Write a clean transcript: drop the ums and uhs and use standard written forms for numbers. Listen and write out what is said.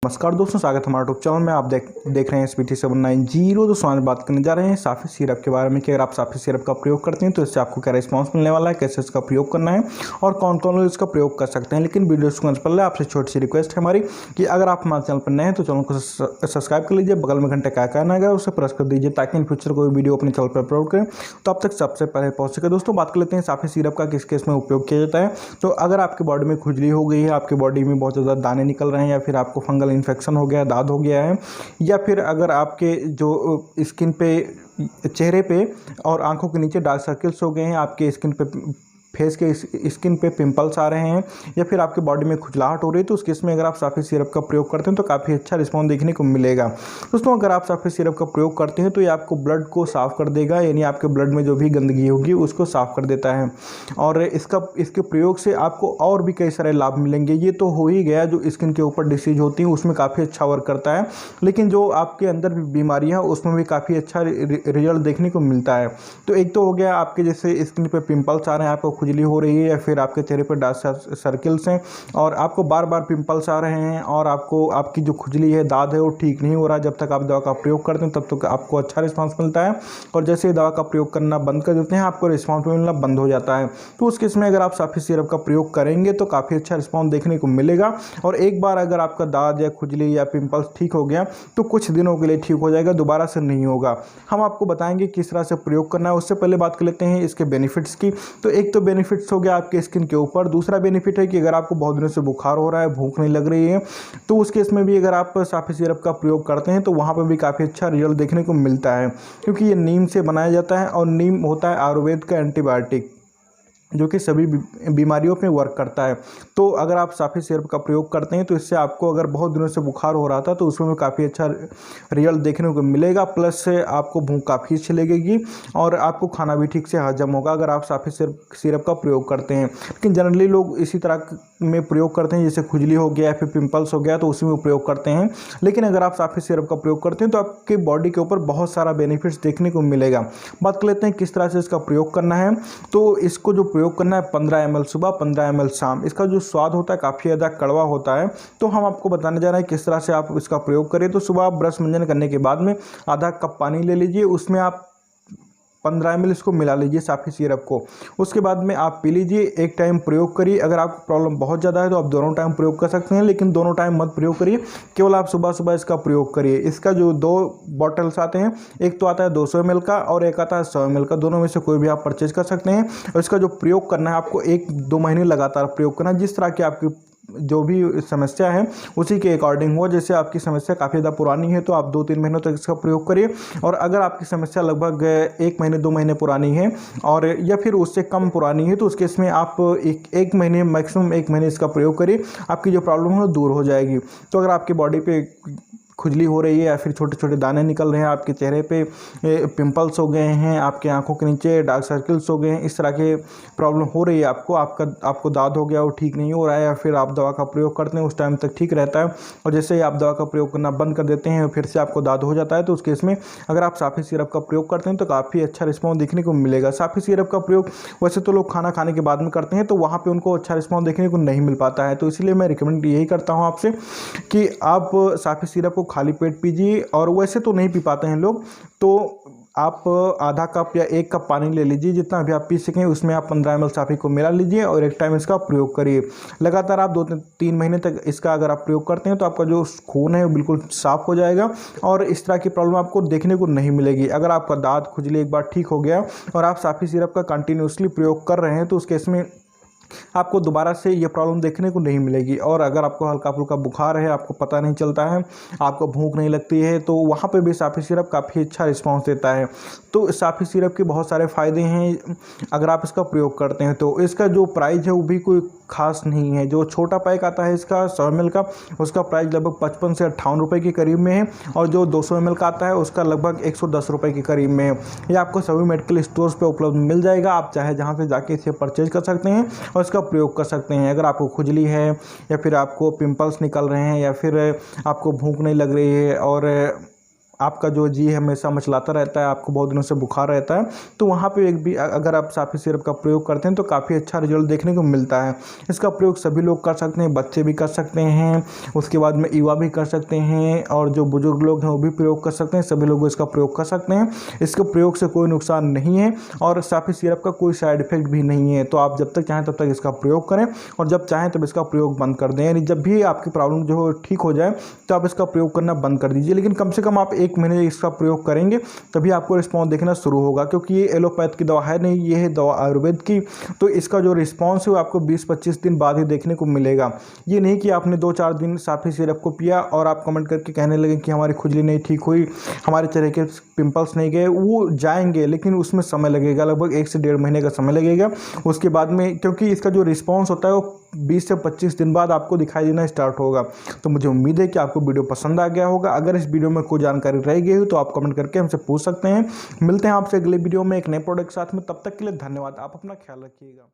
नमस्कार दोस्तों, स्वागत है हमारे यूट्यूब चैनल में। आप देख रहे हैं SBT790। दोस्तों आज बात करने जा रहे हैं साफी सिरप के बारे में कि अगर आप साफी सिरप का प्रयोग करते हैं तो इससे आपको क्या रिस्पांस मिलने वाला है, कैसे इसका प्रयोग करना है और कौन कौन लोग इसका प्रयोग कर सकते हैं। लेकिन वीडियो शुरू करने से पहले आपसे छोटी सी रिक्वेस्ट है हमारी कि अगर आप हमारे चैनल पर नए हैं तो चैनल को सब्सक्राइब कर लीजिए, बगल में घंटे का आइकन आएगा उसे प्रेस कर दीजिए ताकि इन फ्यूचर कोई वीडियो अपने चैनल पर अपलोड करें तो आप तक सबसे पहले पहुंच सके। दोस्तों बात कर लेते हैं साफी सिरप का किस केस में उपयोग किया जाता है। तो अगर आपकी बॉडी में खुजली हो गई है, आपकी बॉडी में बहुत ज़्यादा दाने निकल रहे हैं या फिर आपको फंगल इन्फेक्शन हो गया है, दाद हो गया है, या फिर अगर आपके जो स्किन पे, चेहरे पे और आंखों के नीचे डार्क सर्कल्स हो गए हैं, आपके स्किन पे, फेस के स्किन पे पिंपल्स आ रहे हैं या फिर आपके बॉडी में खुजलाहट हो रही है, तो उस केस में अगर आप साफी सिरप का प्रयोग करते हैं तो काफ़ी अच्छा रिस्पॉन्स देखने को मिलेगा। दोस्तों अगर आप साफी सिरप का प्रयोग करते हैं तो ये आपको ब्लड को साफ़ कर देगा, यानी आपके ब्लड में जो भी गंदगी होगी उसको साफ़ कर देता है और इसके प्रयोग से आपको और भी कई सारे लाभ मिलेंगे। ये तो हो ही गया, जो स्किन के ऊपर डिसीज होती है उसमें काफ़ी अच्छा वर्क करता है, लेकिन जो आपके अंदर बीमारियाँ उसमें भी काफ़ी अच्छा रिजल्ट देखने को मिलता है। तो एक तो हो गया आपके जैसे स्किन पर पिंपल्स आ रहे हैं, आपको खुजली हो रही है या फिर आपके चेहरे पर डार्क सर्कल्स हैं और आपको बार बार पिंपल्स आ रहे हैं और आपकी जो खुजली है, दाद है, वो ठीक नहीं हो रहा। जब तक आप दवा का प्रयोग करते हैं तब तक आपको अच्छा रिस्पांस मिलता है और जैसे ही दवा का प्रयोग करना बंद कर देते हैं आपको रिस्पांस मिलना बंद हो जाता है। तो उस केस में अगर आप साफी सिरप का प्रयोग करेंगे तो काफ़ी अच्छा रिस्पांस देखने को मिलेगा और एक बार अगर आपका दाद या खुजली या पिंपल्स ठीक हो गया तो कुछ दिनों के लिए ठीक हो जाएगा, दोबारा से नहीं होगा। हम आपको बताएंगे किस तरह से प्रयोग करना है। उससे पहले बात कर लेते हैं इसके बेनिफिट्स की। तो एक तो बेनिफिट्स हो गया आपके स्किन के ऊपर। दूसरा बेनिफिट है कि अगर आपको बहुत दिनों से बुखार हो रहा है, भूख नहीं लग रही है, तो उस केस में भी अगर आप साफी सिरप का प्रयोग करते हैं तो वहाँ पर भी काफ़ी अच्छा रिजल्ट देखने को मिलता है, क्योंकि ये नीम से बनाया जाता है और नीम होता है आयुर्वेद का एंटीबायोटिक जो कि सभी बीमारियों पे वर्क करता है। तो अगर आप साफी सिरप का प्रयोग करते हैं तो इससे आपको अगर बहुत दिनों से बुखार हो रहा था तो उसमें भी काफ़ी अच्छा रिजल्ट देखने को मिलेगा, प्लस से आपको भूख काफ़ी अच्छी लगेगी और आपको खाना भी ठीक से हजम होगा अगर आप साफी सिरप का प्रयोग करते हैं। लेकिन जनरली लोग इसी तरह में प्रयोग करते हैं, जैसे खुजली हो गया या फिर पिंपल्स हो गया तो उसी में प्रयोग करते हैं। लेकिन अगर आप साफी सिरप का प्रयोग करते हैं तो आपके बॉडी के ऊपर बहुत सारा बेनिफिट्स देखने को मिलेगा। बात कर लेते हैं किस तरह से इसका प्रयोग करना है। तो इसको जो प्रयोग करना है 15 ml सुबह, 15 ml शाम। इसका जो स्वाद होता है काफ़ी ज़्यादा कड़वा होता है, तो हम आपको बताने जा रहे हैं किस तरह से आप इसका प्रयोग करें। तो सुबह आप ब्रश मंजन करने के बाद में आधा कप पानी ले लीजिए, उसमें आप 15 ml इसको मिला लीजिए साफी सिरप को। उसके बाद में आप पी लीजिए, एक टाइम प्रयोग करिए। अगर आपको प्रॉब्लम बहुत ज़्यादा है तो आप दोनों टाइम प्रयोग कर सकते हैं, लेकिन दोनों टाइम मत प्रयोग करिए, केवल आप सुबह सुबह इसका प्रयोग करिए। इसका जो 2 बॉटल्स आते हैं, एक तो आता है 200 ml का और एक आता है 100 ml का, दोनों में से कोई भी आप परचेज कर सकते हैं। और इसका जो प्रयोग करना है आपको 1-2 महीने लगातार प्रयोग करना है, जिस तरह की आपकी जो भी समस्या है उसी के अकॉर्डिंग हो। जैसे आपकी समस्या काफ़ी ज़्यादा पुरानी है तो आप 2-3 महीनों तक इसका प्रयोग करिए, और अगर आपकी समस्या लगभग 1 महीने 2 महीने पुरानी है और या फिर उससे कम पुरानी है तो उस केस में आप एक महीने, मैक्सिमम 1 महीने इसका प्रयोग करिए, आपकी जो प्रॉब्लम है वो दूर हो जाएगी। तो अगर आपकी बॉडी पे खुजली हो रही है या फिर छोटे छोटे दाने निकल रहे हैं, आपके चेहरे पे पिंपल्स हो गए हैं, आपके आंखों के नीचे डार्क सर्कल्स हो गए हैं, इस तरह के प्रॉब्लम हो रही है आपको दाद हो गया, वो ठीक नहीं हो रहा है, या फिर आप दवा का प्रयोग करते हैं उस टाइम तक ठीक रहता है और जैसे ही आप दवा का प्रयोग करना बंद कर देते हैं फिर से आपको दाद हो जाता है, तो उस केस में अगर आप साफी सिरप का प्रयोग करते हैं तो काफ़ी अच्छा रिस्पॉन्स देखने को मिलेगा। साफी सिरप का प्रयोग वैसे तो लोग खाना खाने के बाद में करते हैं तो वहाँ पर उनको अच्छा रिस्पॉन्स देखने को नहीं मिल पाता है, तो इसलिए मैं रिकमेंड यही करता हूँ आपसे कि आप साफी सिरप को खाली पेट पीजिए। और वैसे तो नहीं पी पाते हैं लोग, तो आप आधा कप या 1 कप पानी ले लीजिए, जितना भी आप पी सकें उसमें आप 15 ml साफी को मिला लीजिए और एक टाइम इसका प्रयोग करिए। लगातार आप 2-3 महीने तक इसका अगर आप प्रयोग करते हैं तो आपका जो खून है वो बिल्कुल साफ़ हो जाएगा और इस तरह की प्रॉब्लम आपको देखने को नहीं मिलेगी। अगर आपका दाद खुजली एक बार ठीक हो गया और आप साफी सिरप का कंटिन्यूसली प्रयोग कर रहे हैं तो उस केस में आपको दोबारा से ये प्रॉब्लम देखने को नहीं मिलेगी। और अगर आपको हल्का फुल्का बुखार है, आपको पता नहीं चलता है, आपको भूख नहीं लगती है, तो वहाँ पे भी साफी सिरप काफ़ी अच्छा रिस्पांस देता है। तो साफी सिरप के बहुत सारे फ़ायदे हैं अगर आप इसका प्रयोग करते हैं तो। इसका जो प्राइस है वो भी कोई खास नहीं है। जो छोटा पैक आता है इसका 100 ml का, उसका प्राइस लगभग 55 से 58 रुपये के करीब में है, और जो 200 ml का आता है उसका लगभग 110 रुपये के करीब में है। ये आपको सभी मेडिकल स्टोर्स पे उपलब्ध मिल जाएगा, आप चाहे जहाँ से जाके इसे परचेज कर सकते हैं और इसका प्रयोग कर सकते हैं। अगर आपको खुजली है या फिर आपको पिंपल्स निकल रहे हैं या फिर आपको भूख नहीं लग रही है आपका जो जी हमेशा मचलाता रहता है, आपको बहुत दिनों से बुखार रहता है, तो वहाँ पे एक भी अगर आप साफी सिरप का प्रयोग करते हैं तो काफ़ी अच्छा रिजल्ट देखने को मिलता है। इसका प्रयोग सभी लोग कर सकते हैं, बच्चे भी कर सकते हैं, उसके बाद में युवा भी कर सकते हैं, और जो बुजुर्ग लोग हैं वो भी प्रयोग कर सकते हैं। सभी लोग इसका प्रयोग कर सकते हैं। इसके प्रयोग से कोई नुकसान नहीं है और साफी सिरप का कोई साइड इफेक्ट भी नहीं है। तो आप जब तक चाहें तब तक इसका प्रयोग करें और जब चाहें तब इसका प्रयोग बंद कर दें। यानी जब भी आपकी प्रॉब्लम जो ठीक हो जाए तो आप इसका प्रयोग करना बंद कर दीजिए, लेकिन कम से कम आप 1 महीने इसका प्रयोग करेंगे तभी आपको रिस्पॉन्स दिखना शुरू होगा, क्योंकि ये एलोपैथ की दवा है नहीं, ये है दवा आयुर्वेद की। तो इसका जो रिस्पॉन्स है वो आपको 20-25 दिन बाद ही देखने को मिलेगा। ये नहीं कि आपने 2-4 दिन साफी सिरप को पिया और आप कमेंट करके कहने लगे कि हमारी खुजली नहीं ठीक हुई, हमारे चेहरे के पिंपल्स नहीं गए। वो जाएंगे लेकिन उसमें समय लगेगा, लगभग 1 से 1.5 महीने का समय लगेगा उसके बाद में, क्योंकि इसका जो रिस्पॉन्स होता है वो 20 से 25 दिन बाद आपको दिखाई देना स्टार्ट होगा। तो मुझे उम्मीद है कि आपको वीडियो पसंद आ गया होगा। अगर इस वीडियो में कोई जानकारी रह गई हो तो आप कमेंट करके हमसे पूछ सकते हैं। मिलते हैं आपसे अगले वीडियो में एक नए प्रोडक्ट के साथ में, तब तक के लिए धन्यवाद। आप अपना ख्याल रखिएगा।